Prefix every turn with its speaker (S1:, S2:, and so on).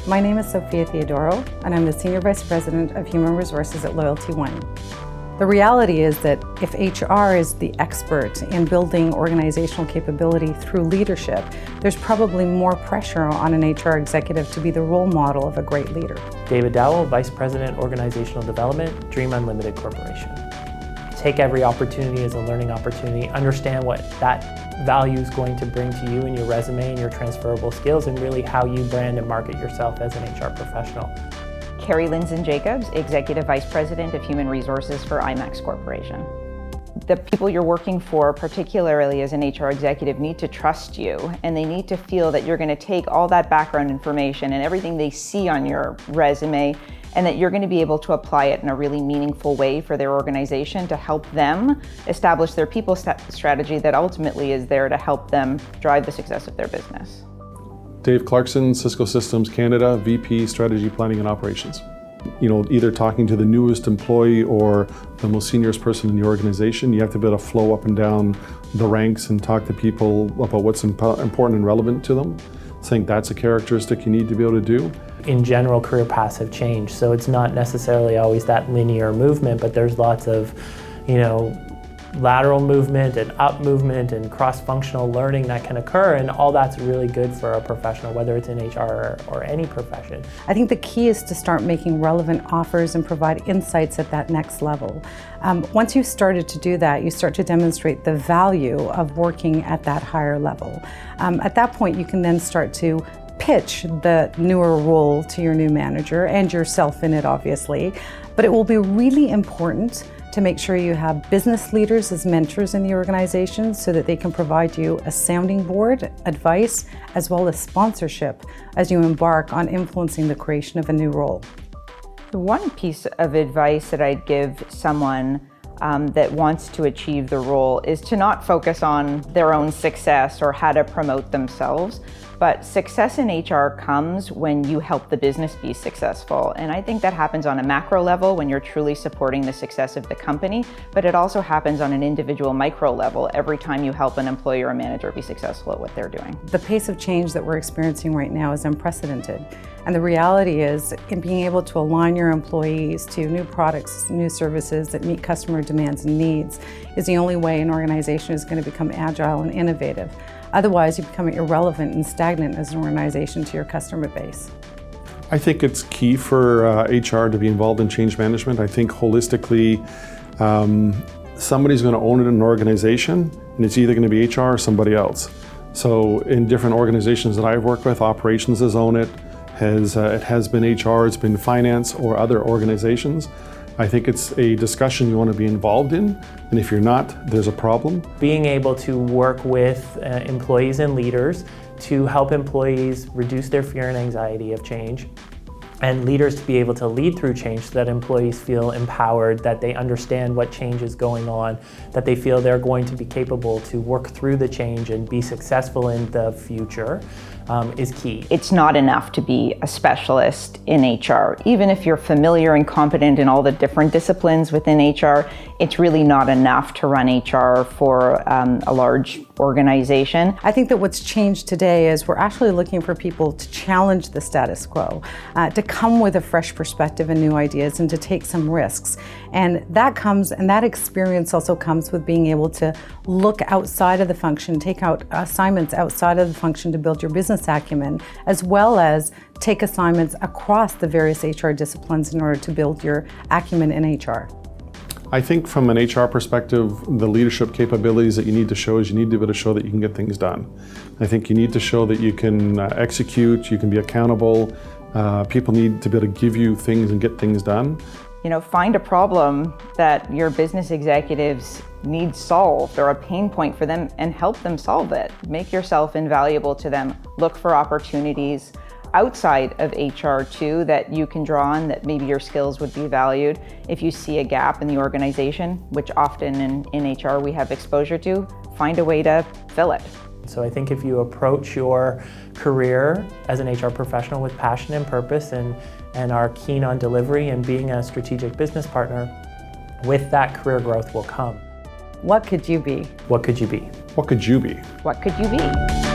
S1: My name is Sophia Theodoro, and I'm the Senior Vice President of Human Resources at LoyaltyOne. The reality is that if HR is the expert in building organizational capability through leadership, there's probably more pressure on an HR executive to be the role model of a great leader.
S2: David Dowell, Vice President, Organizational Development, Dream Unlimited Corporation. Take every opportunity as a learning opportunity, understand what that value is going to bring to you in your resume and your transferable skills, and really how you brand and market yourself as an HR professional.
S3: Carrie Linson-Jacobs, Executive Vice President of Human Resources for IMAX Corporation. The people you're working for, particularly as an HR executive, need to trust you, and they need to feel that you're going to take all that background information and everything they see on your resume, and that you're going to be able to apply it in a really meaningful way for their organization to help them establish their people strategy that ultimately is there to help them drive the success of their business.
S4: Dave Clarkson, Cisco Systems Canada, VP Strategy Planning and Operations. Either talking to the newest employee or the most seniorest person in the organization, you have to be able to flow up and down the ranks and talk to people about what's important and relevant to them. I think that's a characteristic you need to be able to do.
S2: In general, career paths have changed, so it's not necessarily always that linear movement, but there's lots of, lateral movement and up movement and cross-functional learning that can occur, and all that's really good for a professional, whether it's in HR or any profession.
S1: I think the key is to start making relevant offers and provide insights at that next level. Once you've started to do that, you start to demonstrate the value of working at that higher level. At that point, you can then start to pitch the newer role to your new manager and yourself in it, obviously. But it will be really important to make sure you have business leaders as mentors in the organization so that they can provide you a sounding board, advice, as well as sponsorship as you embark on influencing the creation of a new role.
S3: The one piece of advice that I'd give someone that wants to achieve the role is to not focus on their own success or how to promote themselves, but success in HR comes when you help the business be successful. And I think that happens on a macro level when you're truly supporting the success of the company, but it also happens on an individual micro level every time you help an employee or a manager be successful at what they're doing.
S1: The pace of change that we're experiencing right now is unprecedented. And the reality is, in being able to align your employees to new products, new services that meet customer demands and needs is the only way an organization is going to become agile and innovative. Otherwise, you become irrelevant and stagnant as an organization to your customer base.
S4: I think it's key for HR to be involved in change management. I think holistically, somebody's going to own it in an organization, and it's either going to be HR or somebody else. So in different organizations that I've worked with, operations has owned it. It has been HR, it's been finance or other organizations. I think it's a discussion you want to be involved in, and if you're not, there's a problem.
S2: Being able to work with employees and leaders to help employees reduce their fear and anxiety of change, and leaders to be able to lead through change so that employees feel empowered, that they understand what change is going on, that they feel they're going to be capable to work through the change and be successful in the future is key.
S3: It's not enough to be a specialist in HR. Even if you're familiar and competent in all the different disciplines within HR, it's really not enough to run HR for a large organization.
S1: I think that what's changed today is we're actually looking for people to challenge the status quo, to come with a fresh perspective and new ideas, and to take some risks. And that experience also comes with being able to look outside of the function, take out assignments outside of the function to build your business acumen, as well as take assignments across the various HR disciplines in order to build your acumen in HR.
S4: I think from an HR perspective, the leadership capabilities that you need to show is you need to be able to show that you can get things done. I think you need to show that you can execute, you can be accountable. People need to be able to give you things and get things done.
S3: Find a problem that your business executives need solved or a pain point for them and help them solve it. Make yourself invaluable to them. Look for opportunities outside of HR too that you can draw on that maybe your skills would be valued. If you see a gap in the organization, which often in HR we have exposure to, find a way to fill it.
S2: So I think if you approach your career as an HR professional with passion and purpose and are keen on delivery and being a strategic business partner, with that career growth will come.
S1: What could you be?
S2: What could you be?
S4: What could you be?
S3: What could you be?